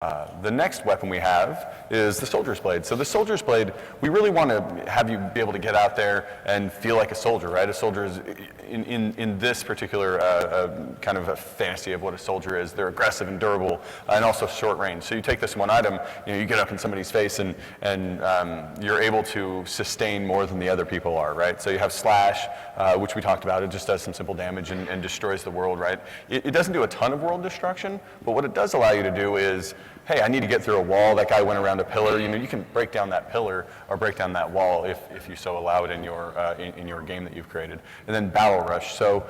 The next weapon we have is the soldier's blade. So the soldier's blade, we really want to have you be able to get out there and feel like a soldier, right? A soldier is, in this particular kind of a fantasy of what a soldier is, they're aggressive and durable and also short range. So you take this one item, you get up in somebody's face and you're able to sustain more than the other people are, right? So you have slash, which we talked about. It just does some simple damage and destroys the world, right? It doesn't do a ton of world destruction, but what it does allow you to do is, hey, I need to get through a wall. That guy went around a pillar. You can break down that pillar or break down that wall if you so allow it in your game that you've created. And then Battle Rush. So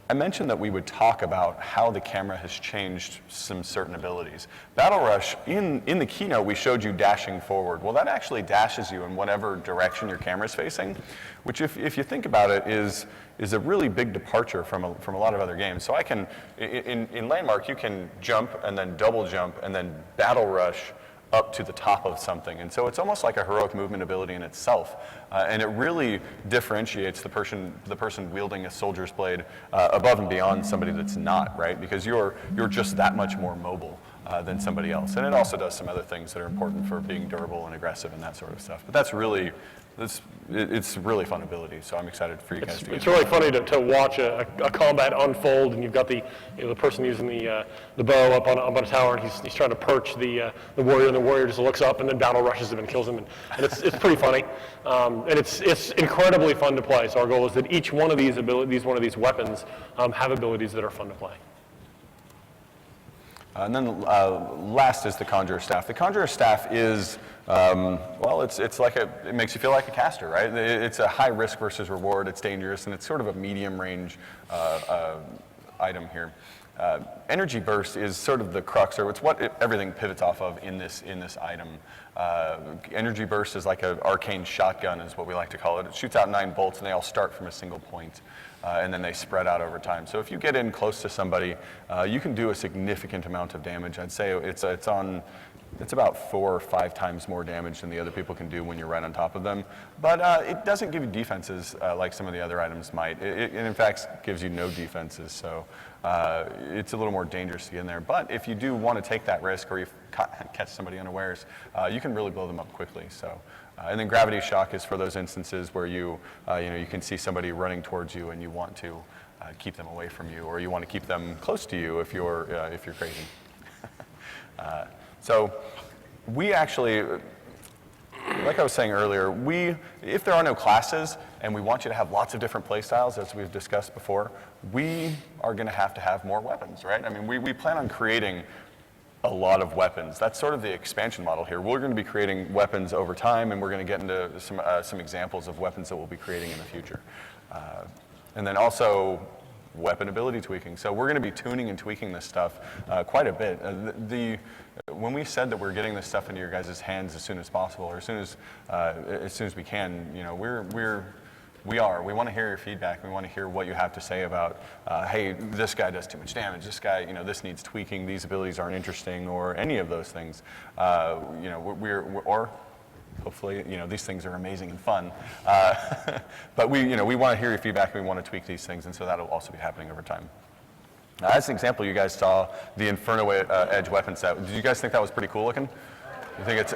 I mentioned that we would talk about how the camera has changed some certain abilities. Battle Rush, in the keynote, we showed you dashing forward. Well, that actually dashes you in whatever direction your camera's facing, which if you think about it is a really big departure from a lot of other games. So I can, in Landmark, you can jump and then double jump and then Battle Rush up to the top of something. And so it's almost like a heroic movement ability in itself. And it really differentiates the person wielding a soldier's blade above and beyond somebody that's not, right? Because you're just that much more mobile than somebody else. And it also does some other things that are important for being durable and aggressive and that sort of stuff. But that's really, it's a really fun ability, so I'm excited for you guys to get it. It's really funny to watch a combat unfold, and you've got the person using the bow up on a tower, and he's trying to perch the warrior, and the warrior just looks up and then battle rushes him and kills him, and it's pretty funny, and it's incredibly fun to play. So our goal is that each one of these weapons have abilities that are fun to play. And then last is the Conjurer Staff. The Conjurer Staff is, well, it's like it makes you feel like a caster, right? It's a high risk versus reward. It's dangerous, and it's sort of a medium range item here. Energy Burst is sort of the crux, or it's what everything pivots off of in this item. Energy Burst is like an arcane shotgun, is what we like to call it. It shoots out 9 bolts, and they all start from a single point. And then they spread out over time. So if you get in close to somebody, you can do a significant amount of damage. I'd say it's about 4 or 5 times more damage than the other people can do when you're right on top of them. But it doesn't give you defenses like some of the other items might. It in fact gives you no defenses, so it's a little more dangerous to get in there. But if you do want to take that risk, or you catch somebody unawares, you can really blow them up quickly. So. And then Gravity Shock is for those instances where you can see somebody running towards you and you want to keep them away from you, or you want to keep them close to you if you're crazy. So we actually, like I was saying earlier, if there are no classes and we want you to have lots of different play styles, as we've discussed before, we are going to have more weapons, right? I mean, we plan on creating a lot of weapons. That's sort of the expansion model here. We're going to be creating weapons over time, and we're going to get into some examples of weapons that we'll be creating in the future. And then also weapon ability tweaking. So we're going to be tuning and tweaking this stuff quite a bit. When we said that we're getting this stuff into your guys' hands as soon as possible, or as soon as we can, we want to hear your feedback. We want to hear what you have to say about, hey, this guy does too much damage. This guy, this needs tweaking. These abilities aren't interesting, or any of those things. Or hopefully, these things are amazing and fun. But we want to hear your feedback. We want to tweak these things, and so that'll also be happening over time. As an example, you guys saw the Inferno Edge weapon set. Did you guys think that was pretty cool looking? You think it's?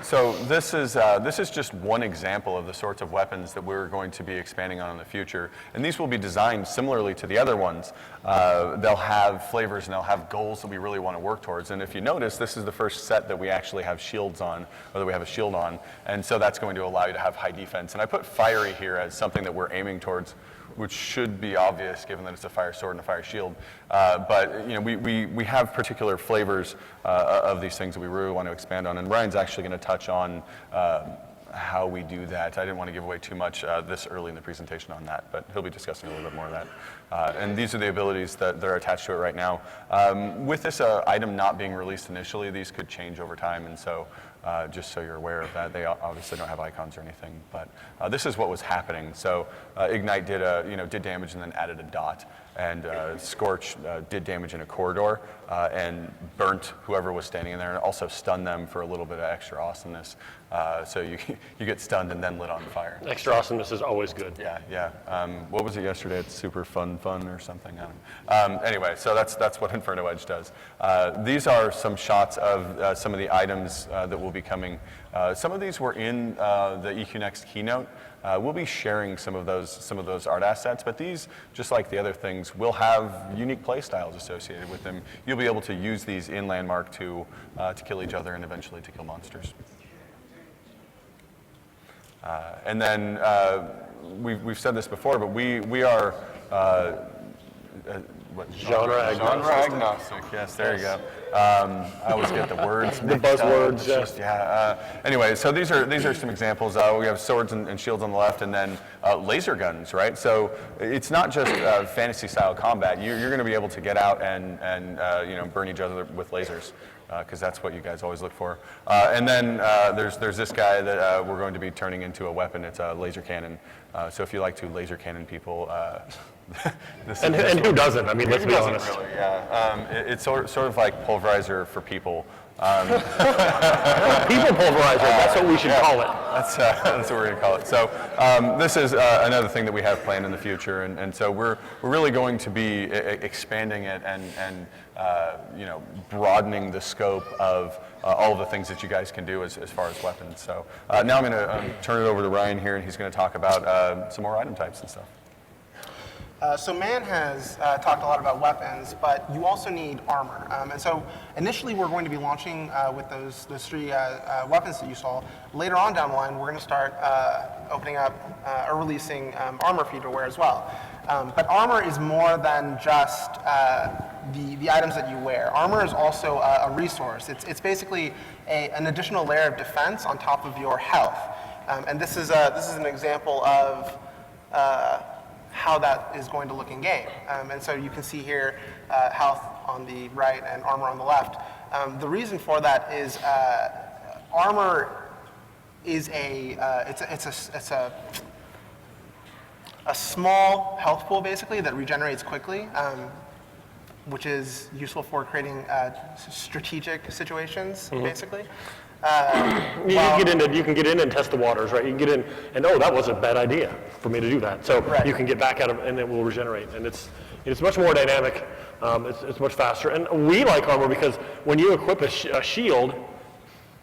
So this is just one example of the sorts of weapons that we're going to be expanding on in the future. And these will be designed similarly to the other ones. They'll have flavors and they'll have goals that we really want to work towards. And if you notice, this is the first set that we actually have shields on, or that we have a shield on. And so that's going to allow you to have high defense. And I put fiery here as something that we're aiming towards, which should be obvious given that it's a fire sword and a fire shield. But we have particular flavors of these things that we really want to expand on. And Ryan's actually going to touch on how we do that. I didn't want to give away too much this early in the presentation on that, but he'll be discussing a little bit more of that. And these are the abilities that are attached to it right now. With this item not being released initially, these could change over time, and so just so you're aware of that. They obviously don't have icons or anything, but this is what was happening. So Ignite did damage and then added a dot, and Scorch did damage in a corridor and burnt whoever was standing in there, and also stunned them for a little bit of extra awesomeness. So you get stunned and then lit on fire. Extra awesomeness is always good. Yeah. What was it yesterday? It's super fun or something. I don't know. Anyway, so that's what Inferno Edge does. These are some shots of some of the items that will be coming. Some of these were in the EQ Next keynote. We'll be sharing some of those art assets, but these, just like the other things, will have unique play styles associated with them. You'll be able to use these in Landmark to kill each other and eventually to kill monsters. And then we've said this before, but we are Genre agnostic. Yes, there you go. I always get the words. The buzzwords. Anyway, so these are some examples. We have swords and shields on the left, and then laser guns, right? So it's not just fantasy style combat. You're going to be able to get out and burn each other with lasers, because that's what you guys always look for. And then there's this guy that we're going to be turning into a weapon. It's a laser cannon. So if you like to laser cannon people, and who doesn't? I mean, let's be honest. Really, yeah. It's sort of like pulverizer for people. People pulverizer. That's what we should call it. That's what we're going to call it. So this is another thing that we have planned in the future, and so we're really going to be expanding it and broadening the scope of all of the things that you guys can do as far as weapons. So now I'm going to turn it over to Ryan here, and he's going to talk about some more item types and stuff. So Man has talked a lot about weapons, but you also need armor. And so initially we're going to be launching with those three weapons that you saw. Later on down the line, we're going to start opening up or releasing armor for you to wear as well. But armor is more than just the items that you wear. Armor is also a resource. It's basically an additional layer of defense on top of your health. And this is an example of how that is going to look in game. And so you can see here health on the right and armor on the left. The reason for that is armor is it's a small health pool basically that regenerates quickly, which is useful for creating strategic situations basically. You can get in and test the waters, right? You can get in and, that was a bad idea for me to do that. So you can get back out of and it will regenerate. And it's much more dynamic. It's much faster. And we like armor because when you equip a shield,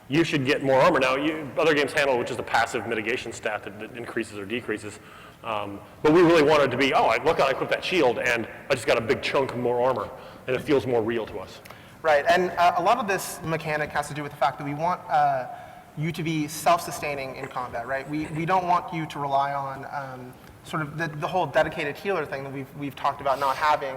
you should get more armor. Now, other games handle, which is a passive mitigation stat that increases or decreases. But we really wanted to be, I equipped that shield and I just got a big chunk of more armor. And it feels more real to us. Right, and a lot of this mechanic has to do with the fact that we want you to be self-sustaining in combat, right? We don't want you to rely on sort of the whole dedicated healer thing that we've talked about not having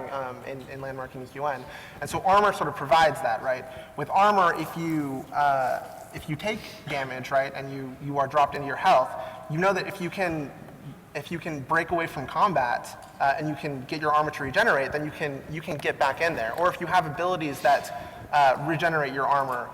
in Landmark and EQN. And so armor sort of provides that, right? With armor, if you take damage, right, and you are dropped into your health, you know that if you can break away from combat and you can get your armor to regenerate, then you can get back in there. Or if you have abilities that regenerate your armor,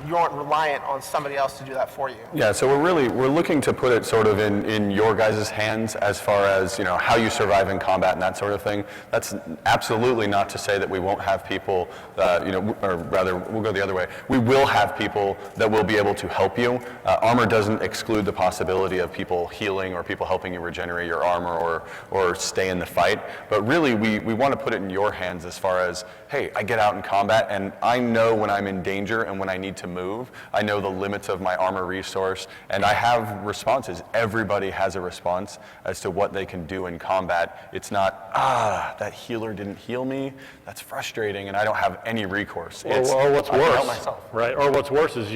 you aren't reliant on somebody else to do that for you. Yeah, so we're looking to put it sort of in your guys' hands as far as how you survive in combat and that sort of thing. That's absolutely not to say that we won't have people, or rather, we'll go the other way. We will have people that will be able to help you. Armor doesn't exclude the possibility of people healing or people helping you regenerate your armor or stay in the fight. But really, we want to put it in your hands as far as, hey, I get out in combat and I know when I'm in danger and when I need to move. I know the limits of my armor resource, and I have responses. Everybody has a response as to what they can do in combat. It's not, that healer didn't heal me. That's frustrating, and I don't have any recourse. Or what's I can worse, help myself. right? Or what's worse is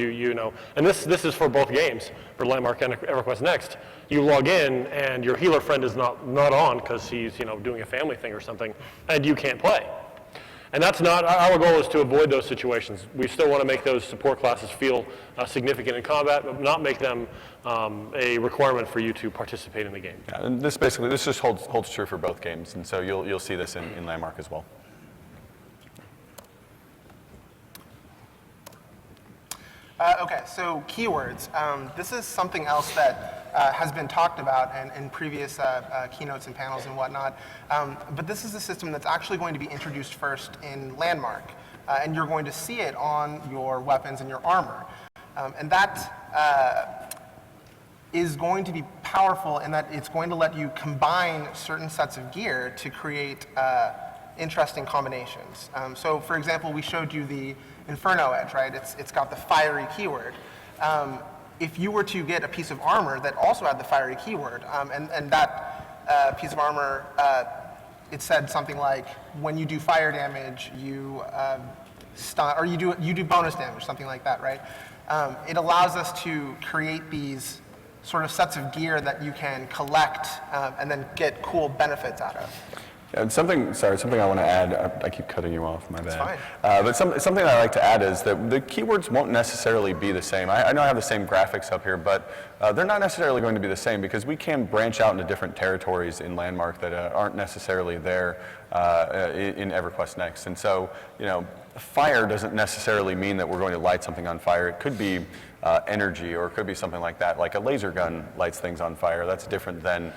and this is for both games, for Landmark and EverQuest Next. You log in, and your healer friend is not on because he's doing a family thing or something, and you can't play. And that's not, our goal is to avoid those situations. We still want to make those support classes feel significant in combat, but not make them a requirement for you to participate in the game. Yeah, and this just holds true for both games, and so you'll see this in Landmark as well. Okay, so keywords. This is something else that has been talked about in previous keynotes and panels and whatnot. But this is a system that's actually going to be introduced first in Landmark. And you're going to see it on your weapons and your armor. And that is going to be powerful in that it's going to let you combine certain sets of gear to create interesting combinations. So for example, we showed you the Inferno Edge, right? It's got the fiery keyword. If you were to get a piece of armor that also had the fiery keyword, and that piece of armor, it said something like, when you do fire damage, you stun, or you do bonus damage, something like that, right? It allows us to create these sort of sets of gear that you can collect and then get cool benefits out of. And something I want to add, I keep cutting you off, my bad. That's fine. But something I like to add is that the keywords won't necessarily be the same. I know I have the same graphics up here, but they're not necessarily going to be the same because we can branch out into different territories in Landmark that aren't necessarily there in EverQuest Next. And so, fire doesn't necessarily mean that we're going to light something on fire. It could be energy, or it could be something like that, like a laser gun lights things on fire. That's different than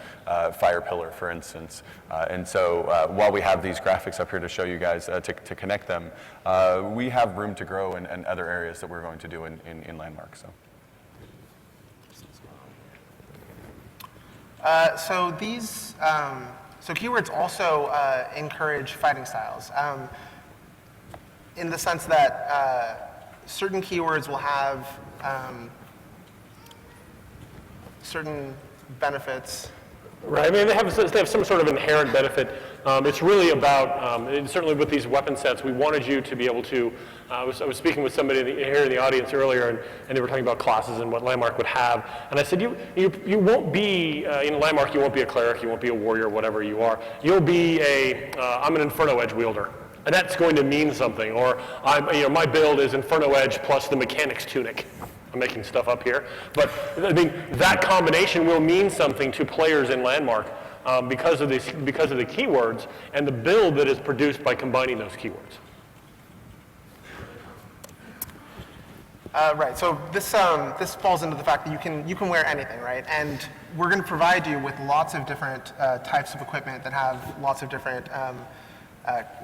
fire pillar, for instance. And so while we have these graphics up here to show you guys to connect them, we have room to grow in other areas that we're going to do in Landmark. So these, so keywords also encourage fighting styles, in the sense that certain keywords will have certain benefits. Right. I mean, they have some sort of inherent benefit. It's really about, and certainly with these weapon sets, we wanted you to be able to, I was speaking with somebody here in the audience earlier, and they were talking about classes and what Landmark would have. And I said, you won't be, in Landmark, you won't be a cleric, you won't be a warrior, whatever you are. You'll be I'm an Inferno Edge wielder. And that's going to mean something. Or my build is Inferno Edge plus the Mechanic's Tunic. I'm making stuff up here. But I mean, that combination will mean something to players in Landmark because of the keywords and the build that is produced by combining those keywords. Right. So this falls into the fact that you can wear anything, right? And we're going to provide you with lots of different types of equipment that have lots of different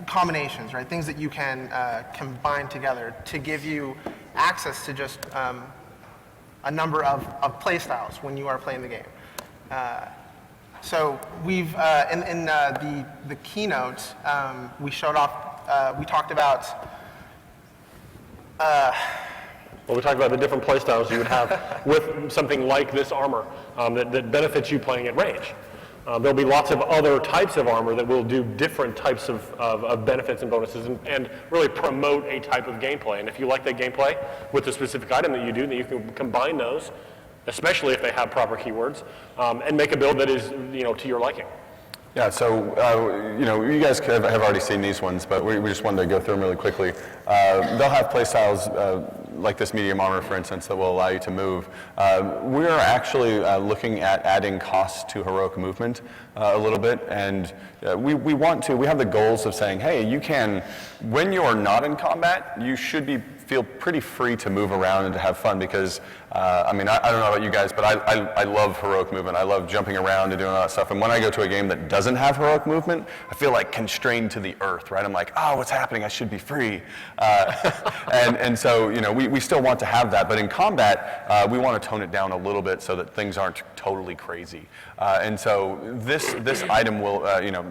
combinations, right? Things that you can combine together to give you access to just a number of play styles when you are playing the game. So we've in the keynote we showed off. We talked about. Well, we talked about the different play styles you would have with something like this armor that benefits you playing at range. There'll be lots of other types of armor that will do different types of benefits and bonuses and really promote a type of gameplay. And if you like that gameplay with the specific item that you do, then you can combine those, especially if they have proper keywords, and make a build that is to your liking. Yeah, so you guys have already seen these ones, but we just wanted to go through them really quickly. They'll have playstyles like this medium armor, for instance, that will allow you to move. We are actually looking at adding costs to heroic movement a little bit, and we have the goals of saying, hey, you can, when you are not in combat, you should feel pretty free to move around and to have fun because, I don't know about you guys, but I love heroic movement. I love jumping around and doing all that stuff. And when I go to a game that doesn't have heroic movement, I feel like constrained to the earth, right? I'm like, oh, what's happening? I should be free. And so, we still want to have that. But in combat, we want to tone it down a little bit so that things aren't totally crazy. And so this item will,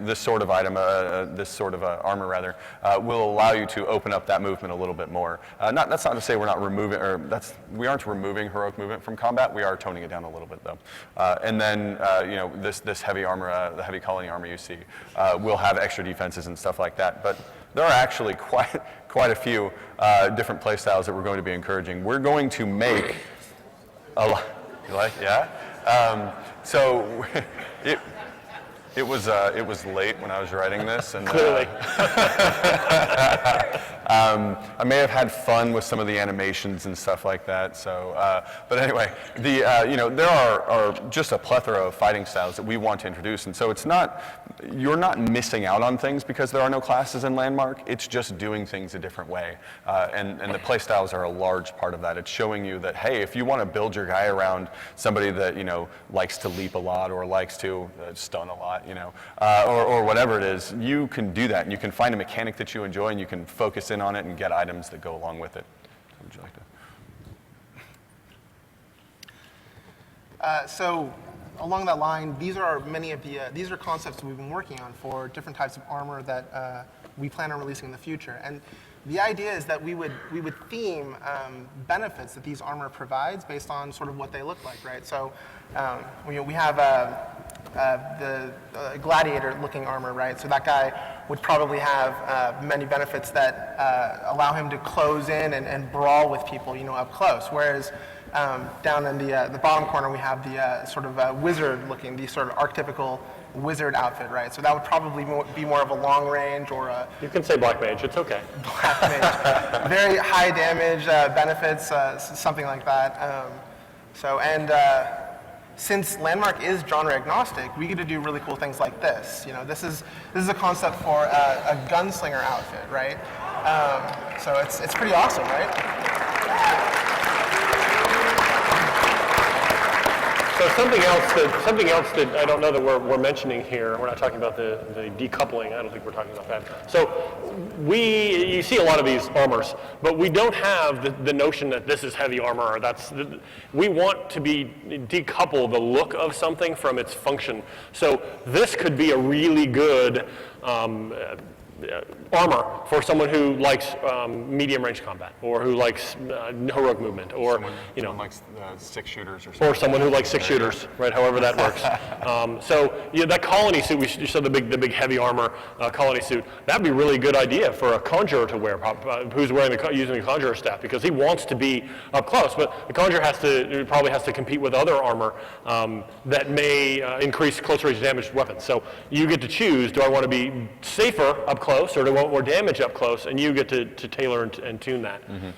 this sort of item, this sort of armor rather, will allow you to open up that movement a little bit more. That's not to say we're not removing, we aren't removing heroic movement from combat. We are toning it down a little bit though. And then, this heavy armor, the heavy colony armor you see, will have extra defenses and stuff like that. But there are actually quite a few different play styles that we're going to be encouraging. We're going to make a lot. You like, yeah? So It was late when I was writing this, and Clearly. I may have had fun with some of the animations and stuff like that. So, but anyway, there are just a plethora of fighting styles that we want to introduce, and so you're not missing out on things because there are no classes in Landmark. It's just doing things a different way, and the play styles are a large part of that. It's showing you that, hey, if you want to build your guy around somebody that likes to leap a lot or likes to stun a lot, or whatever it is, you can do that, and you can find a mechanic that you enjoy, and you can focus in on it and get items that go along with it. Would you like to? So along that line, these are these are concepts we've been working on for different types of armor that we plan on releasing in the future. And the idea is that we would theme benefits that these armor provides based on sort of what they look like, right? So we have the gladiator-looking armor, right? So that guy would probably have many benefits that allow him to close in and brawl with people, up close. Whereas down in the bottom corner, we have the sort of wizard-looking, the sort of archetypical wizard outfit, right? So that would probably be more of a long range or a You can say black mage, it's okay. black mage. Very high damage benefits, something like that. Since Landmark is genre agnostic, we get to do really cool things like this. This is a concept for a gunslinger outfit, right? So it's pretty awesome, right? So something else that I don't know that we're mentioning here. We're not talking about the decoupling. I don't think we're talking about that. So you see a lot of these armors, but we don't have the notion that this is heavy armor. Or we want to decouple the look of something from its function. So this could be a really good armor for someone who likes medium range combat, or who likes heroic movement, or someone likes 6-shooters or something. Or someone who likes 6-shooters, right? However that works. That colony suit, you saw the big heavy armor colony suit. That'd be a really good idea for a conjurer to wear, who's using the conjurer staff, because he wants to be up close. But the conjurer probably has to compete with other armor that may increase close range damage weapons. So you get to choose: do I want to be safer up close, or do I want more damage up close? And you get to tailor and tune that. Mm-hmm.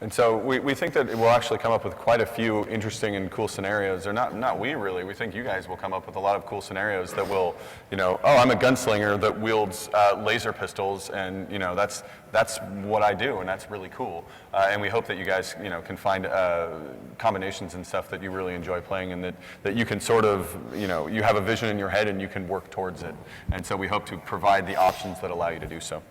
And so we think that we'll actually come up with quite a few interesting and cool scenarios. Or not we really. We think you guys will come up with a lot of cool scenarios that will, I'm a gunslinger that wields laser pistols, and that's what I do, and that's really cool. And we hope that you guys can find combinations and stuff that you really enjoy playing, and that you can sort of you have a vision in your head and you can work towards it. And so we hope to provide the options that allow you to do so.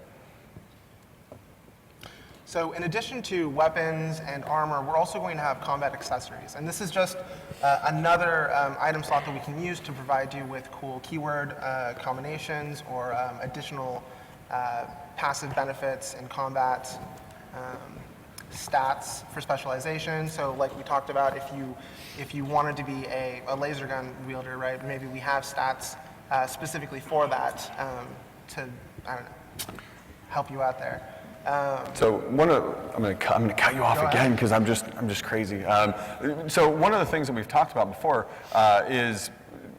So in addition to weapons and armor, we're also going to have combat accessories. And this is just another item slot that we can use to provide you with cool keyword combinations or additional passive benefits in combat, stats for specialization. So like we talked about, if you wanted to be a laser gun wielder, right, maybe we have stats specifically for that to, help you out there. So I'm going to cut you off again because I'm just crazy. So one of the things that we've talked about before is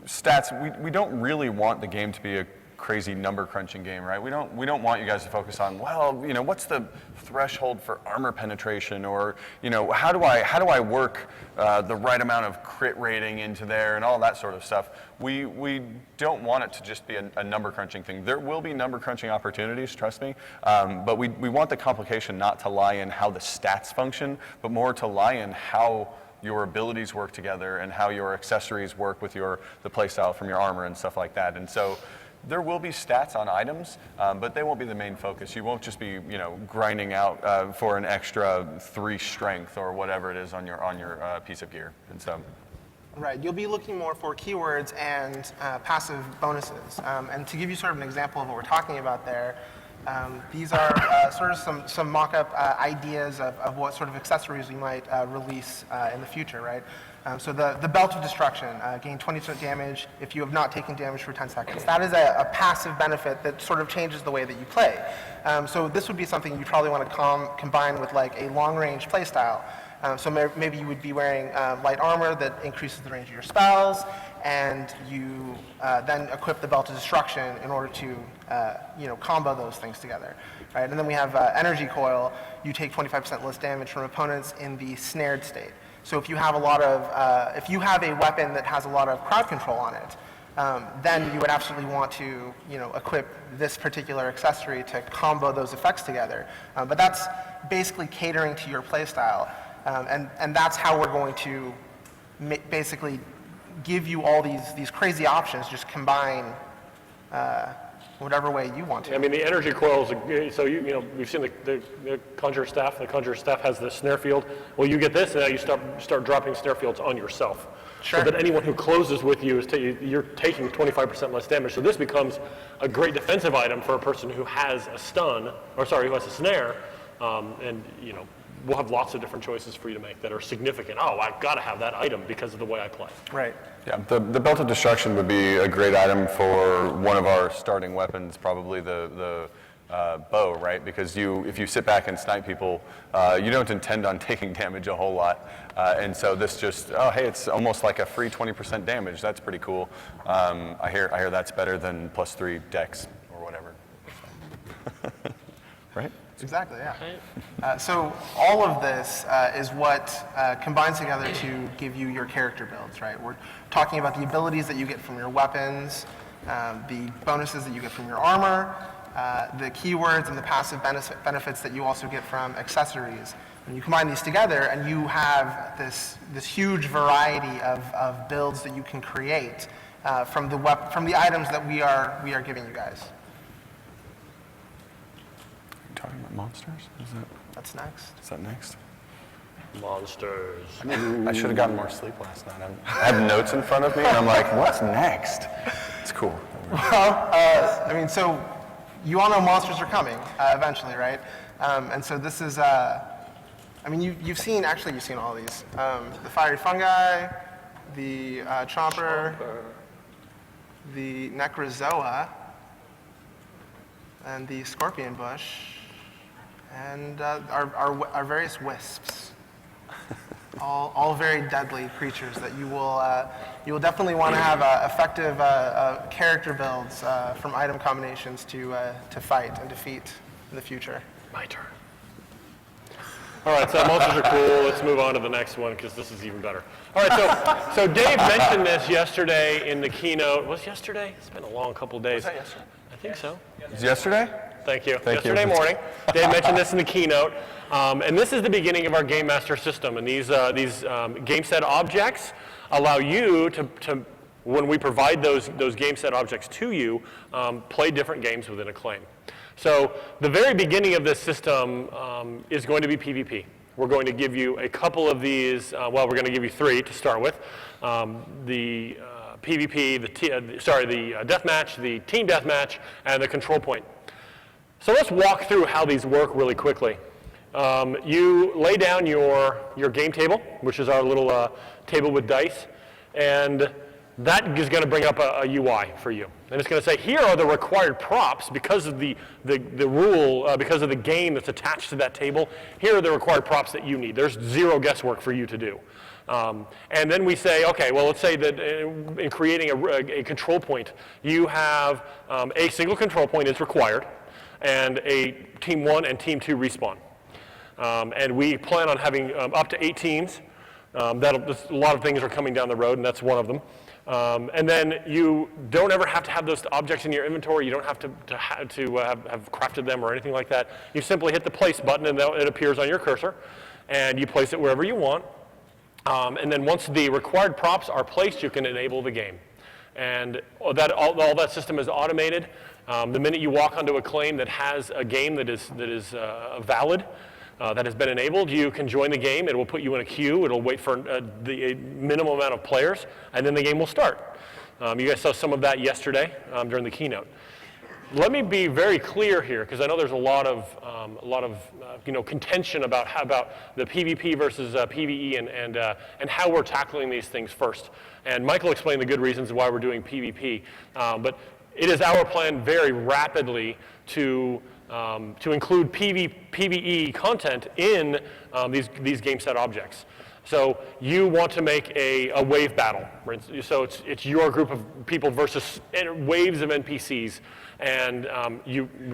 stats. We don't really want the game to be a crazy number crunching game, right? We don't want you guys to focus on, what's the threshold for armor penetration, or how do I work the right amount of crit rating into there and all that sort of stuff. We don't want it to just be a number crunching thing. There will be number crunching opportunities, trust me, but we want the complication not to lie in how the stats function, but more to lie in how your abilities work together and how your accessories work with the playstyle from your armor and stuff like that. And so there will be stats on items, but they won't be the main focus. You won't just be, grinding out for an extra 3 strength or whatever it is on your piece of gear. And so, right, you'll be looking more for keywords and passive bonuses. And to give you sort of an example of what we're talking about there, these are sort of some mock-up ideas of what sort of accessories we might release in the future, right? So the Belt of Destruction, gain 20% damage if you have not taken damage for 10 seconds. That is a passive benefit that sort of changes the way that you play. So this would be something you probably want to combine with like a long-range play style. So maybe you would be wearing light armor that increases the range of your spells, and you then equip the Belt of Destruction in order to combo those things together. Right? And then we have Energy Coil. You take 25% less damage from opponents in the snared state. So if you have if you have a weapon that has a lot of crowd control on it, then you would absolutely want to, equip this particular accessory to combo those effects together. But that's basically catering to your playstyle, and that's how we're going to basically give you all these crazy options. Just combine whatever way you want to. I mean, the energy coils. So we've seen the Conjurer Staff. The Conjurer Staff has the snare field. Well, you get this, and now you start dropping snare fields on yourself. Sure. So that anyone who closes with you you're taking 25% less damage. So this becomes a great defensive item for a person who has a who has a snare, and we'll have lots of different choices for you to make that are significant. Oh, I've got to have that item because of the way I play. Right. Yeah, the Belt of Destruction would be a great item for one of our starting weapons, probably the bow, right? Because if you sit back and snipe people, you don't intend on taking damage a whole lot. And so this just, hey, it's almost like a free 20% damage. That's pretty cool. I hear that's better than +3 dex or whatever. Right? Exactly, yeah. So all of this is what combines together to give you your character builds, right? We're talking about the abilities that you get from your weapons, the bonuses that you get from your armor, the keywords and the passive benefits that you also get from accessories. And you combine these together and you have this huge variety of builds that you can create from the items that we are giving you guys. Talking about monsters? That's next. Is that next? Monsters. I should have gotten more sleep last night. I had notes in front of me, and I'm like, what's next? It's cool. Well, so you all know monsters are coming eventually, right? And so this is, you've seen all these. The fiery fungi, the chomper, the necrozoa, and the scorpion bush, and our various wisps. All very deadly creatures that you will definitely want to have effective character builds from item combinations to fight and defeat in the future. My turn. All right, so monsters are cool. Let's move on to the next one because this is even better. All right, so Dave mentioned this yesterday in the keynote. Was it yesterday? It's been a long couple days. Was that yesterday? I think so. Is it yesterday? Thank you. Thank you. Yesterday morning, Dave mentioned this in the keynote, and this is the beginning of our Game Master system. And these game set objects allow you to when we provide those game set objects to you, play different games within Acclaim. So the very beginning of this system is going to be PvP. We're going to give you a couple of these. We're going to give you 3 to start with. The PvP, the deathmatch, the team deathmatch, and the control point. So let's walk through how these work really quickly. You lay down your game table, which is our little table with dice, and that is going to bring up a UI for you. And it's going to say, here are the required props because of the rule, because of the game that's attached to that table. Here are the required props that you need. There's 0 guesswork for you to do. And then we say, okay, well, let's say that in creating a control point, you have a single control point is required, and a Team 1 and Team 2 respawn. And we plan on having up to 8 teams. A lot of things are coming down the road, and that's one of them. And then you don't ever have to have those objects in your inventory. You don't have to have crafted them or anything like that. You simply hit the place button, and it appears on your cursor, and you place it wherever you want. And then once the required props are placed, you can enable the game. And all that system is automated. The minute you walk onto Acclaim that has a game that is valid, that has been enabled, you can join the game. It will put you in a queue. It'll wait for the minimum amount of players, and then the game will start. You guys saw some of that yesterday during the keynote. Let me be very clear here, because I know there's a lot of contention about the PvP versus PvE and how we're tackling these things first. And Michael explained the good reasons why we're doing PvP, but it is our plan very rapidly to include PvE content in these game set objects. So you want to make a wave battle. Right? So it's your group of people versus waves of NPCs, and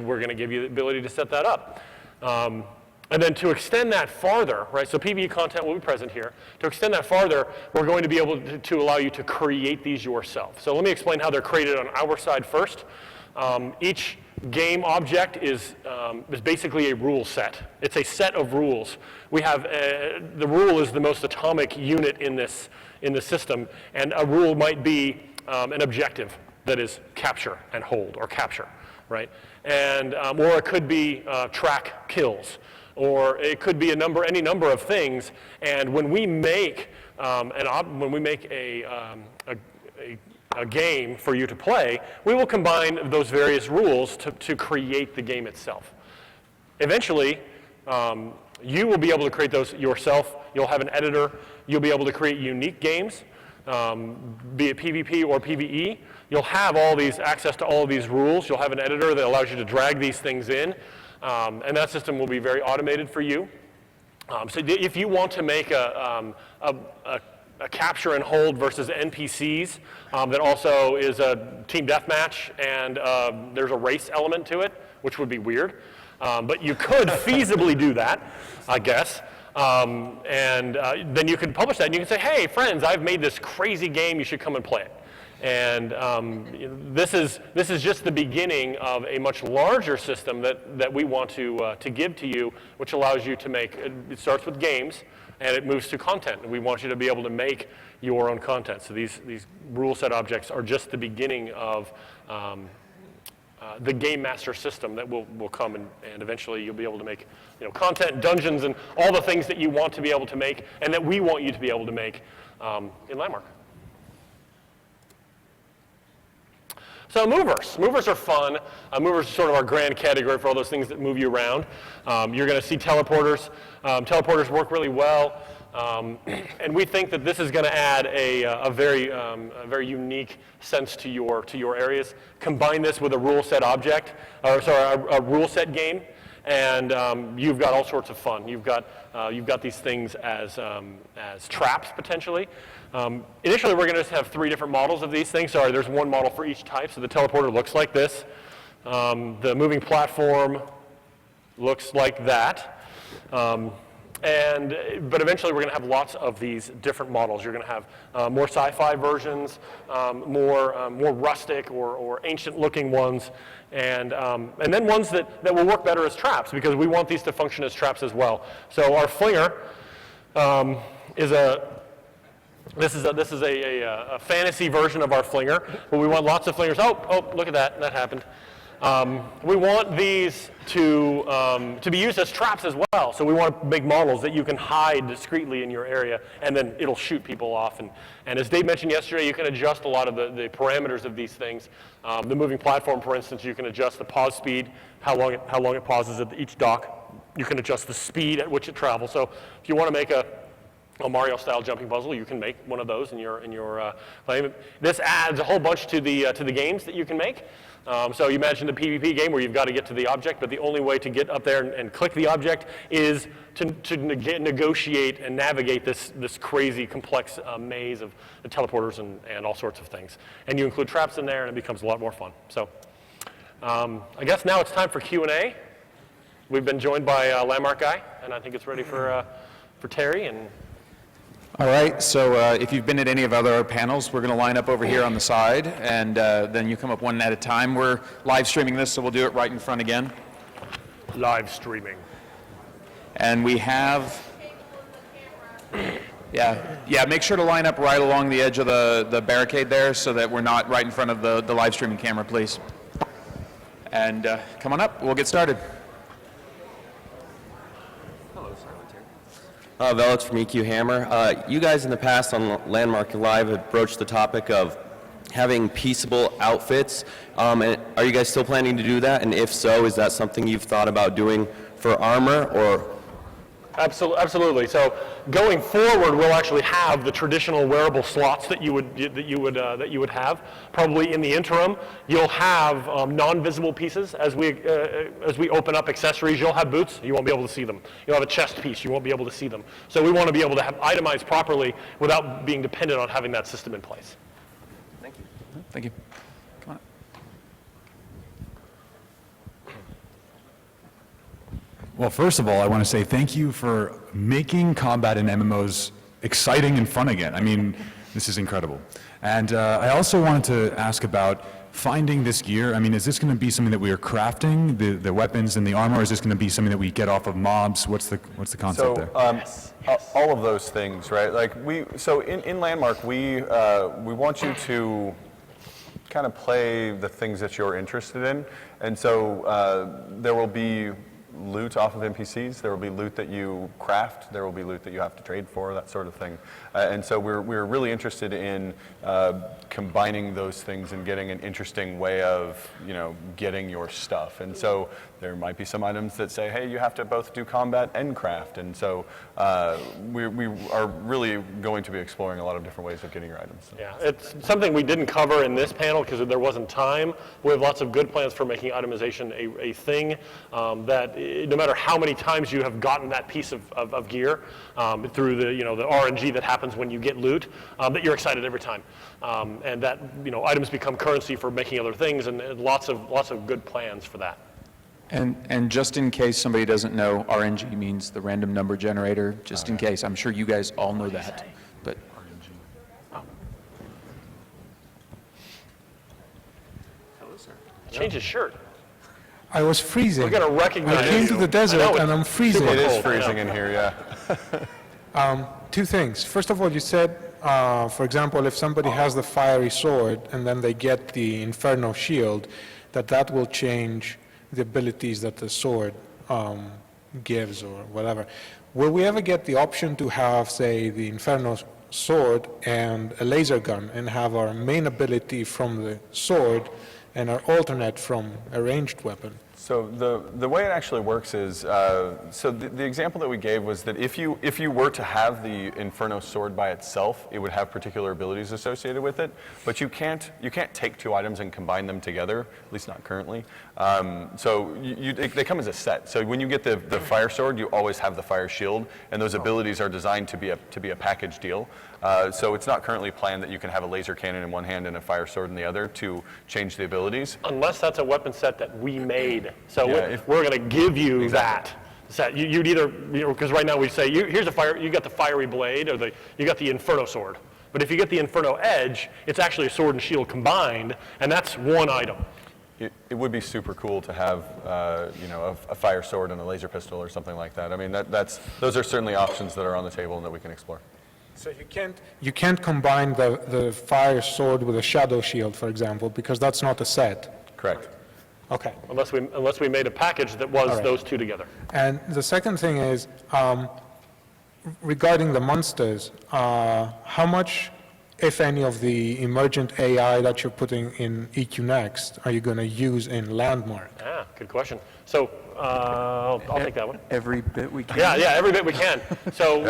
we're going to give you the ability to set that up. And then to extend that farther, right, so PvE content will be present here. To extend that farther, we're going to be able to allow you to create these yourself. So let me explain how they're created on our side first. Each game object is basically a rule set. It's a set of rules. We have, the rule is the most atomic unit in the system, and a rule might be an objective that is capture and hold, or capture, right? And, or it could be track kills, or it could be any number of things. And when we make a game for you to play, we will combine those various rules to create the game itself. Eventually, you will be able to create those yourself. You'll have an editor. You'll be able to create unique games, be it PvP or PvE. You'll have access to all of these rules. You'll have an editor that allows you to drag these things in. And that system will be very automated for you. So if you want to make a capture and hold versus NPCs that also is a team deathmatch, and there's a race element to it, which would be weird. But you could feasibly do that, I guess. Then you could publish that, and you can say, hey, friends, I've made this crazy game. You should come and play it. And this is just the beginning of a much larger system that we want to give to you, which allows you to make. It starts with games, and it moves to content. And we want you to be able to make your own content. So these rule set objects are just the beginning of the game master system that will come, and eventually you'll be able to make content, dungeons, and all the things that you want to be able to make, and that we want you to be able to make in Landmark. So movers. Movers are fun. Movers are sort of our grand category for all those things that move you around. You're going to see teleporters. Teleporters work really well. And we think that this is going to add a very unique sense to your areas. Combine this with a rule set object, a rule set game, and you've got all sorts of fun. You've got these things as traps potentially. Initially, we're going to just have 3 different models of these things. Sorry, there's one model for each type. So the teleporter looks like this. The moving platform looks like that. But eventually, we're going to have lots of these different models. You're going to have more sci-fi versions, more rustic or ancient-looking ones, and then ones that will work better as traps, because we want these to function as traps as well. So our flinger is This is a fantasy version of our flinger, but we want lots of flingers. Oh, look at that! That happened. We want these to be used as traps as well. So we want to make models that you can hide discreetly in your area, and then it'll shoot people off. And as Dave mentioned yesterday, you can adjust a lot of the parameters of these things. The moving platform, for instance, you can adjust the pause speed, how long it pauses at each dock. You can adjust the speed at which it travels. So if you want to make a Mario-style jumping puzzle, you can make one of those in your play. This adds a whole bunch to the games that you can make. So you imagine the PvP game where you've got to get to the object, but the only way to get up there and click the object is to negotiate and navigate this crazy, complex maze of the teleporters and all sorts of things. And you include traps in there, and it becomes a lot more fun. So I guess now it's time for Q&A. We've been joined by Landmark Guy, and I think it's ready for Terry. And all right, so if you've been at any of other panels, we're going to line up over here on the side, and then you come up one at a time. We're live streaming this, so we'll do it right in front again. Live streaming. And we have, yeah, make sure to line up right along the edge of the barricade there so that we're not right in front of the live streaming camera, please. And come on up, we'll get started. Velix from EQ Hammer. You guys in the past on Landmark Live have broached the topic of having peaceable outfits. And are you guys still planning to do that? And if so, is that something you've thought about doing for armor? Or Absolutely. So going forward, we'll actually have the traditional wearable slots that you would have. Probably in the interim, you'll have non-visible pieces as we open up accessories. You'll have boots, you won't be able to see them. You'll have a chest piece, you won't be able to see them. So we want to be able to have itemized properly without being dependent on having that system in place. Thank you. Come on up. Well, first of all, I want to say thank you for making combat in MMOs exciting and fun again. I mean, this is incredible. And I also wanted to ask about finding this gear. I mean, is this going to be something that we are crafting, the weapons and the armor, or is this going to be something that we get off of mobs? What's the concept So, there? all of those things, right? Like in Landmark, we want you to kind of play the things that you're interested in, and so there will be loot off of NPCs. There will be loot that you craft. There will be loot that you have to trade for, that sort of thing. And so we're really interested in combining those things and getting an interesting way of, getting your stuff. And so there might be some items that say, hey, you have to both do combat and craft. And so we are really going to be exploring a lot of different ways of getting your items. Yeah, it's something we didn't cover in this panel because there wasn't time. We have lots of good plans for making itemization a thing that no matter how many times you have gotten that piece of gear through the the RNG that happens when you get loot, that you're excited every time, and that items become currency for making other things, and lots of good plans for that. And just in case somebody doesn't know, RNG means the random number generator, just in case. I'm sure you guys all know that. But Change his shirt. I was freezing. We're going to recognize I came you. to the desert I know, and I'm it's freezing. super It is cold, freezing yeah. in here, yeah. Two things. First of all, you said, for example, if somebody has the fiery sword and then they get the Inferno shield, that will change the abilities that the sword gives or whatever. Will we ever get the option to have, say, the Inferno sword and a laser gun and have our main ability from the sword and our alternate from a ranged weapon? So the way it actually works is, so the example that we gave was that if you were to have the Inferno sword by itself, it would have particular abilities associated with it, but you can't take two items and combine them together, at least not currently. So they come as a set. So when you get the fire sword, you always have the fire shield, and those abilities are designed to be a package deal. So it's not currently planned that you can have a laser cannon in one hand and a fire sword in the other to change the abilities. Unless that's a weapon set that we made. So Yeah, we're going to give you Exactly. that set. You'd either, because right now we say, here's a fire, you got the fiery blade, or you got the Inferno sword. But if you get the Inferno edge, it's actually a sword and shield combined, and that's one item. It would be super cool to have, a fire sword and a laser pistol or something like that. I mean, those are certainly options that are on the table and that we can explore. So you can't combine the fire sword with a shadow shield, for example, because that's not a set. Correct. Okay. Unless we made a package that was right. those two together. And the second thing is, regarding the monsters, how much, if any, of the emergent AI that you're putting in EQ Next are you going to use in Landmark? Yeah, good question. So I'll take that one. every bit we can. Yeah, every bit we can. So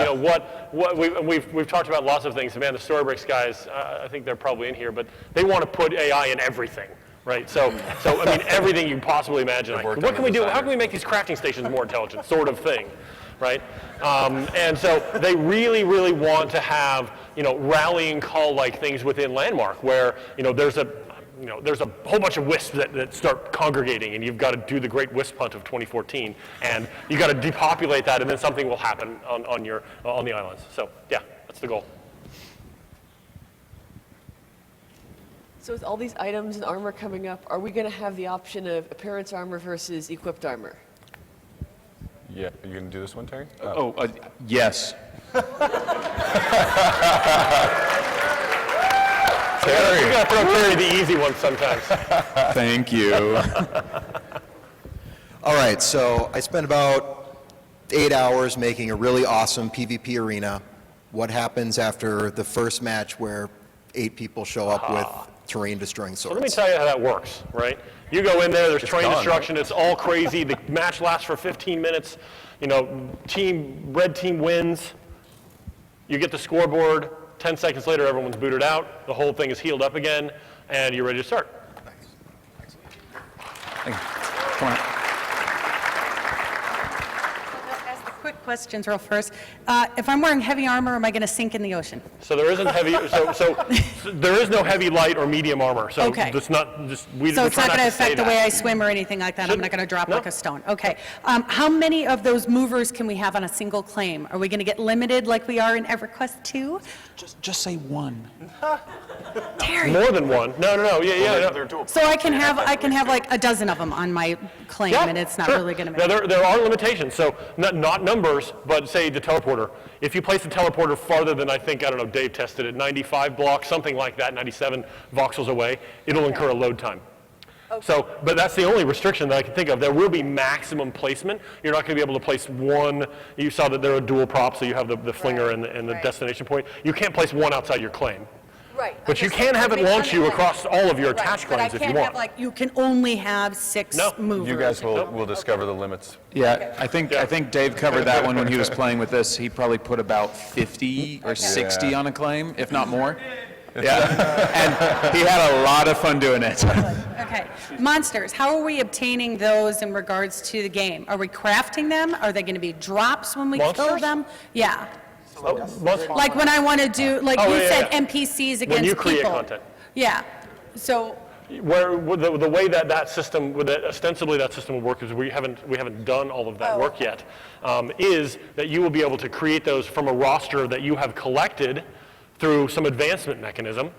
we've talked about lots of things. Man, the Storybricks guys, I think they're probably in here, but they want to put AI in everything, right? So I mean, everything you can possibly imagine. Like, worked what on can the we do? design. How can we make these crafting stations more intelligent? Sort of thing, right? And so they really, really want to have rallying call-like things within Landmark, where there's a whole bunch of wisps that start congregating, and you've got to do the great wisp hunt of 2014, and you've got to depopulate that, and then something will happen on the islands. So yeah, that's the goal. So with all these items and armor coming up, are we going to have the option of appearance armor versus equipped armor? Yeah, are you going to do this one, Terry? Yes. You got to throw Terry the easy one sometimes. Thank you. All right, so I spent about 8 hours making a really awesome PvP arena. What happens after the first match where 8 people show up with terrain-destroying So let me swords? tell you how that works, right? You go in there, there's train gone, destruction, it's all crazy. The match lasts for 15 minutes. You know, red team wins. You get the scoreboard. 10 seconds later, everyone's booted out. The whole thing is healed up again, and you're ready to start. Thank you. Come on. I'll ask the quick questions real first. If I'm wearing heavy armor, am I going to sink in the ocean? So there isn't heavy. So there is no heavy, light, or medium armor. So Okay. it's not just we. So we it's try not going to say affect the that. way I swim or anything like that? I'm not going to drop No. like a stone? Okay. How many of those movers can we have on a single claim? Are we going to get limited like we are in EverQuest 2? Just say one. Terry. More than one. No. Yeah. They're dual. So I can have like a dozen of them on my claim, and it's not sure. really going to Now, matter. there are limitations. So not numbers, but say the teleporter. If you place the teleporter farther than I don't know, Dave tested it, 95 blocks, something like that, 97 voxels away, it'll incur a load time. So, but that's the only restriction that I can think of. There will be maximum placement. You're not going to be able to place one. You saw that there are dual props, so you have the flinger and the right. destination point. You can't place one outside your claim. Right. But you can have it launch you across all of your attached But I claims if you can't have want. like, you can only have 6 No. movers. You guys will discover the limits. Yeah, I think Dave covered that one when he was playing with this. He probably put about 50 or 60 on a claim, if not more. Yeah, and he had a lot of fun doing it. Okay. Monsters, how are we obtaining those in regards to the game? Are we crafting them? Are they going to be drops when we kill Monsters? them? Yeah. Most- Like when I want to do, like Oh, you yeah, said, yeah. NPCs against When you create people. content. Yeah. So, Where the way that system, ostensibly that system will work, is we haven't done all of that work yet, is that you will be able to create those from a roster that you have collected through some advancement mechanism.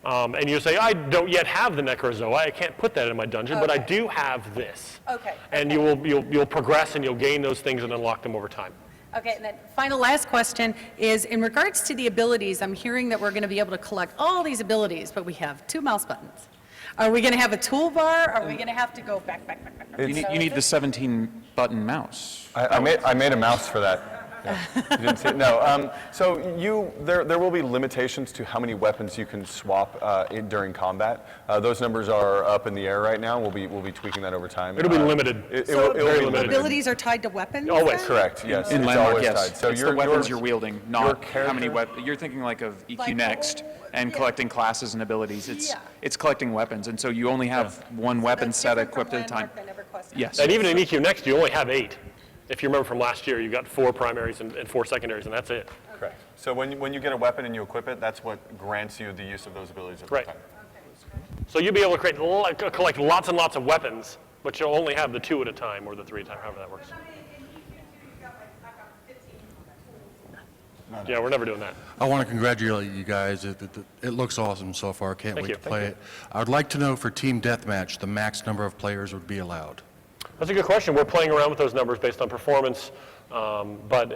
And you say, I don't yet have the Necrozoa, I can't put that in my dungeon, but I do have this. Okay, And okay. you'll progress and you'll gain those things and unlock them over time. okay, and then final last question is in regards to the abilities, I'm hearing that we're going to be able to collect all these abilities, but we have 2 mouse buttons. Are we going to have a toolbar? Are we going to have to go back? You need the 17-button mouse. I made a mouse for that. Yeah. You didn't see it? No. So there will be limitations to how many weapons you can swap during combat. Those numbers are up in the air right now. We'll be tweaking that over time. It'll be limited. So It'll be limited. abilities are tied to weapons? Always. then? Correct. Yes. In it's Landmark, always yes. tied. So It's the weapons you're wielding, not how many character- weapons. You're thinking like of EQ Like, Next and yeah. collecting classes and abilities. Yeah. It's collecting weapons, and so you only have one weapon That's set different from equipped at a time. Landmark than EverQuest. Yes. And even in EQ Next, you only have 8. If you remember from last year, you got 4 primaries and 4 secondaries, and that's it. Correct. So when you get a weapon and you equip it, that's what grants you the use of those abilities at the Right. time. So you'll be able to collect lots and lots of weapons, but you'll only have the 2 at a time or the 3 at a time, however that works. Yeah, we're never doing that. I want to congratulate you guys. It looks awesome so far. Can't Thank wait you. to play it. I would like to know for Team Deathmatch, the max number of players would be allowed. That's a good question. We're playing around with those numbers based on performance, but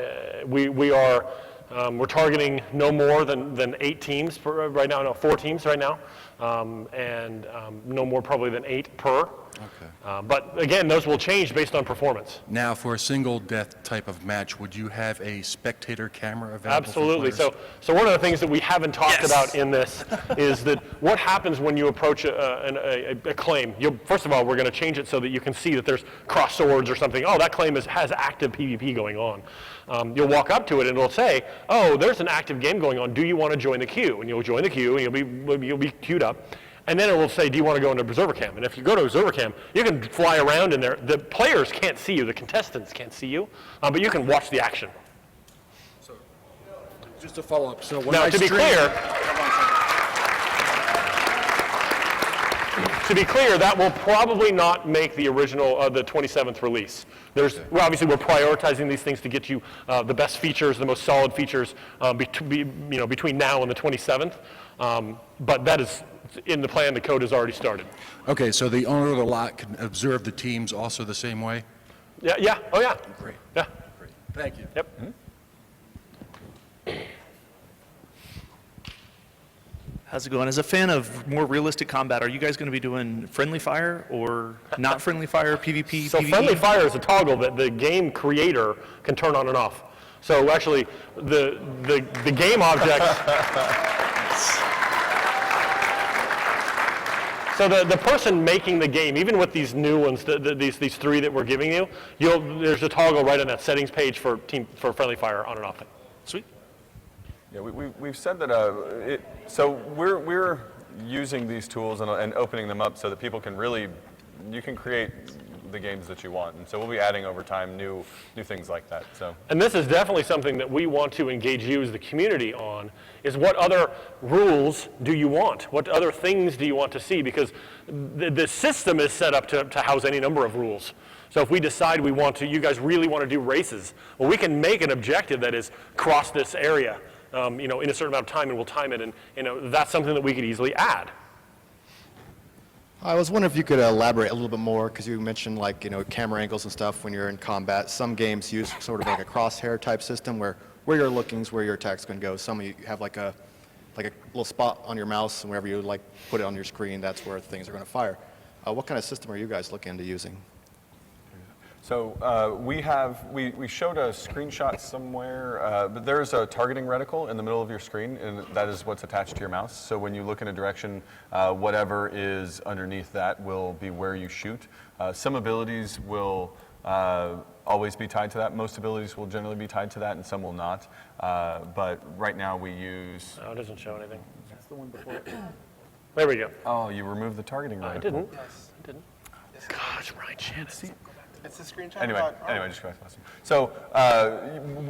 we're targeting no more than 8 teams right now. No, 4 teams right now, and no more probably than 8 per. Okay. But again, those will change based on performance. Now, for a single death type of match, would you have a spectator camera available? Absolutely. For players? So one of the things that we haven't talked about in this is that what happens when you approach a claim. First of all, we're going to change it so that you can see that there's cross swords or something. Oh, that claim has active PvP going on. You'll walk up to it and it'll say, oh, there's an active game going on. Do you want to join the queue? And you'll join the queue and you'll be queued up. And then it will say, do you want to go into Observer Cam? And if you go to Observer Cam, you can fly around in there. The players can't see you, the contestants can't see you, but you can watch the action. Just to follow up, so when Now, I to be stream- clear, that will probably not make the original, the 27th release. Obviously, we're prioritizing these things to get you the best features, the most solid features between now and the 27th. But that is in the plan. The code has already started. Okay, so the owner of the lot can observe the teams also the same way? Yeah. Oh, yeah. Great. Yeah. Great. Thank you. Yep. How's it going? As a fan of more realistic combat, are you guys going to be doing friendly fire or not friendly fire, PvP, So PvE? friendly fire is a toggle that the game creator can turn on and off. So actually, the game objects. So the person making the game, even with these new ones, these three that we're giving you, there's a toggle right on that settings page for friendly fire on and off thing. Sweet. Yeah, we've said that, so we're using these tools and opening them up so that people can really, you can create the games that you want. And so we'll be adding over time new things like that. So. And this is definitely something that we want to engage you as the community on, is what other rules do you want? What other things do you want to see? Because the system is set up to house any number of rules. So if we decide you guys really want to do races, well, we can make an objective that is cross this area, in a certain amount of time, and we'll time it, and that's something that we could easily add. I was wondering if you could elaborate a little bit more, because you mentioned camera angles and stuff when you're in combat. Some games use sort of like a crosshair type system where you're looking is where your attack's going to go. Some of you have like a little spot on your mouse, and wherever you put it on your screen, that's where things are going to fire. What kind of system are you guys looking into using? So we showed a screenshot somewhere, but there's a targeting reticle in the middle of your screen, and that is what's attached to your mouse. So when you look in a direction, whatever is underneath that will be where you shoot. Some abilities will always be tied to that. Most abilities will generally be tied to that, and some will not. But right now we use... Oh, it doesn't show anything. That's the one before. There we go. Oh, you removed the targeting reticle. I didn't. Yes, I didn't. Gosh, Ryan Shannon. It's a screenshot. Anyway, just go ahead. So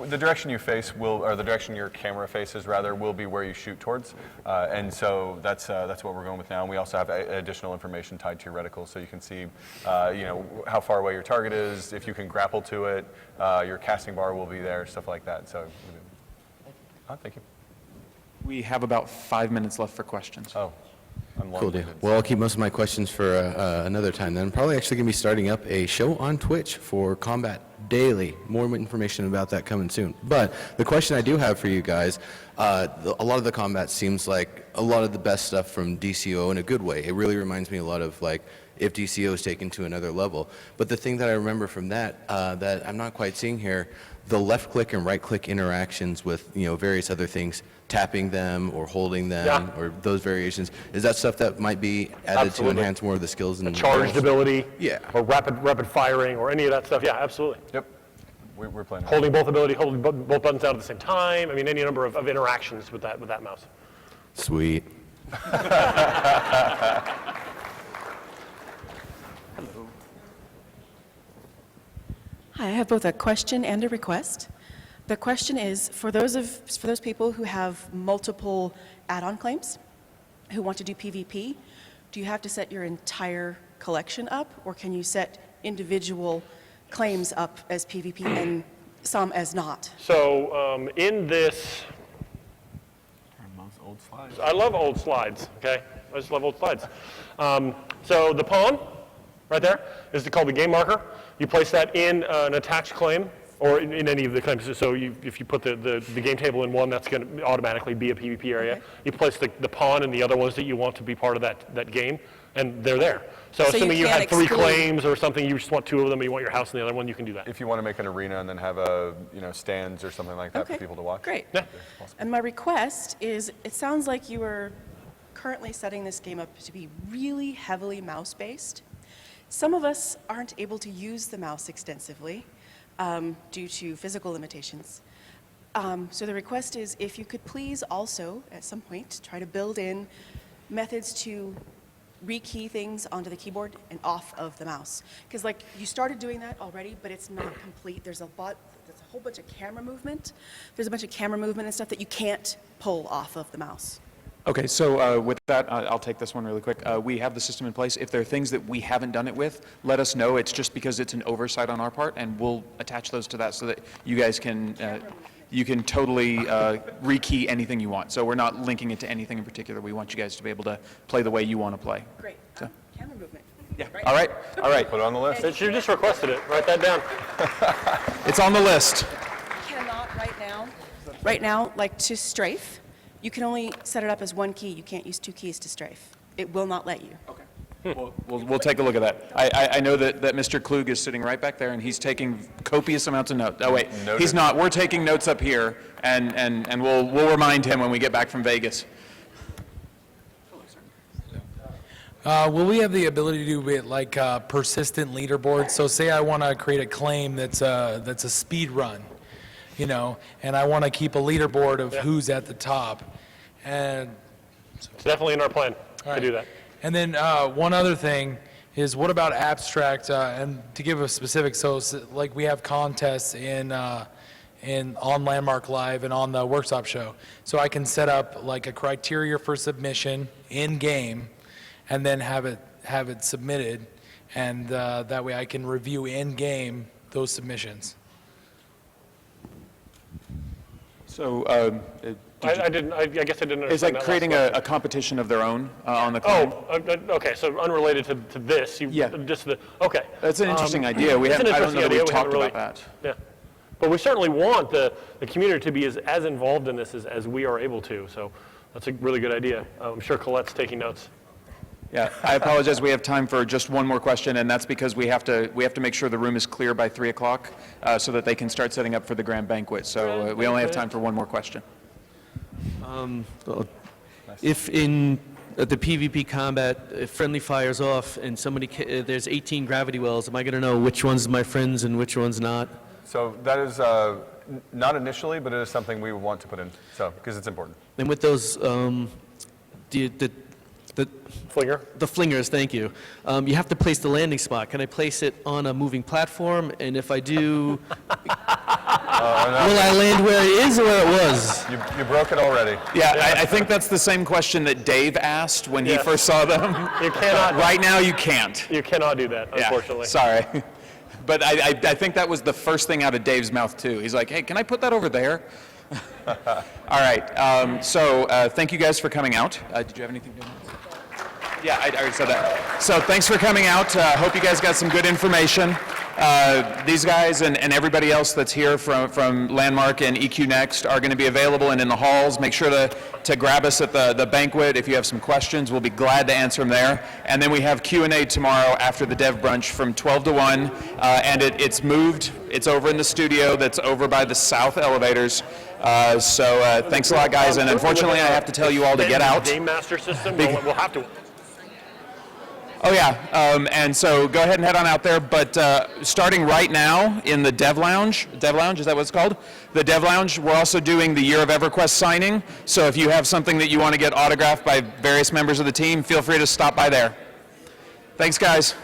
the direction you face or the direction your camera faces rather, will be where you shoot towards, and so that's what we're going with now. And we also have additional information tied to your reticle, so you can see, how far away your target is, if you can grapple to it. Your casting bar will be there, stuff like that. So, thank you. We have about 5 minutes left for questions. Oh. Cool deal. Well, I'll keep most of my questions for another time then. I'm probably actually going to be starting up a show on Twitch for Combat Daily. More information about that coming soon. But the question I do have for you guys, a lot of the combat seems like a lot of the best stuff from DCO in a good way. It really reminds me a lot of if DCO is taken to another level. But the thing that I remember from that I'm not quite seeing here, the left click and right click interactions with various other things, tapping them or holding them, or those variations. Is that stuff that might be added to enhance more of the skills and charged ability? Yeah. Or rapid firing, or any of that stuff? Yeah, absolutely. Yep. We're playing. Holding both both buttons out at the same time. I mean, any number of interactions with that mouse. Sweet. Hi, I have both a question and a request. The question is, for those people who have multiple add-on claims, who want to do PvP, do you have to set your entire collection up, or can you set individual claims up as PvP and some as not? So in this, old slides. I love old slides, okay? I just love old slides. So the pawn, right there, is called the game marker. You place that in an attached claim, or in any of the claims. So if you put the game table in one, that's going to automatically be a PvP area. Okay. You place the pawn and the other ones that you want to be part of that game, and they're there. So assuming you had 3 claims or something, you just want 2 of them, and you want your house in the other one, you can do that. If you want to make an arena and then have stands or something like that for people to watch. Great. Yeah. And my request is, it sounds like you are currently setting this game up to be really heavily mouse-based. Some of us aren't able to use the mouse extensively due to physical limitations. So the request is, if you could please also, at some point, try to build in methods to rekey things onto the keyboard and off of the mouse. Because you started doing that already, but it's not complete. There's a whole bunch of camera movement. There's a bunch of camera movement and stuff that you can't pull off of the mouse. Okay, so with that, I'll take this one really quick. We have the system in place. If there are things that we haven't done it with, let us know. It's just because it's an oversight on our part, and we'll attach those to that so that you guys can totally rekey anything you want. So we're not linking it to anything in particular. We want you guys to be able to play the way you want to play. Great. So. Camera movement. Yeah. All right. Put it on the list. You just requested it. Write that down. It's on the list. Cannot right now, to strafe, you can only set it up as 1 key. You can't use 2 keys to strafe. It will not let you. Okay. We'll take a look at that. I know that Mr. Klug is sitting right back there, and he's taking copious amounts of notes. Oh, wait, he's not. We're taking notes up here, and we'll remind him when we get back from Vegas. Will we have the ability to do it like persistent leaderboards? So say I want to create a claim that's a speed run, and I want to keep a leaderboard of who's at the top. And It's definitely in our plan to do that. And then one other thing is, what about abstract? And to give a specific, like we have contests on Landmark Live and on the workshop show. So I can set up like a criteria for submission in game, and then have it submitted, and that way I can review in game those submissions. So, I guess I didn't understand it's like that creating last a competition of their own on the claim. okay, so unrelated to this, okay. That's an interesting idea. It's an I don't interesting know that idea. we've We haven't talked really- about that. Yeah, but we certainly want the community to be as involved in this as we are able to, so that's a really good idea. I'm sure Colette's taking notes. Yeah, I apologize. We have time for just one more question, and that's because we have to make sure the room is clear by 3 o'clock so that they can start setting up for the grand banquet. So we only have time for one more question. If in the PvP combat, if friendly fire's off and there's 18 gravity wells, am I going to know which one's my friends and which one's not? So that is not initially, but it is something we want to put in, because it's important. And with those, the flingers, thank you. You have to place the landing spot. Can I place it on a moving platform? And if I do, will I land where it is or where it was? You broke it already. Yeah, I think that's the same question that Dave asked when he first saw them. You cannot. Right now, you can't. You cannot do that, unfortunately. Sorry. But I think that was the first thing out of Dave's mouth, too. He's like, hey, can I put that over there? All right. So thank you guys for coming out. Did you have anything to add? Yeah, I already said that. So thanks for coming out. Hope you guys got some good information. These guys and everybody else that's here from Landmark and EQ Next are going to be available and in the halls. Make sure to grab us at the banquet. If you have some questions, we'll be glad to answer them there. And then we have Q&A tomorrow after the Dev Brunch from 12 to 1. And it's moved. It's over in the studio that's over by the south elevators. So thanks a lot, guys. And unfortunately, I have to tell you all to get out. Game Master system, we'll have to. Oh yeah, and so go ahead and head on out there, but starting right now in the Dev Lounge, is that what it's called? The Dev Lounge, we're also doing the Year of EverQuest signing, so if you have something that you want to get autographed by various members of the team, feel free to stop by there. Thanks, guys.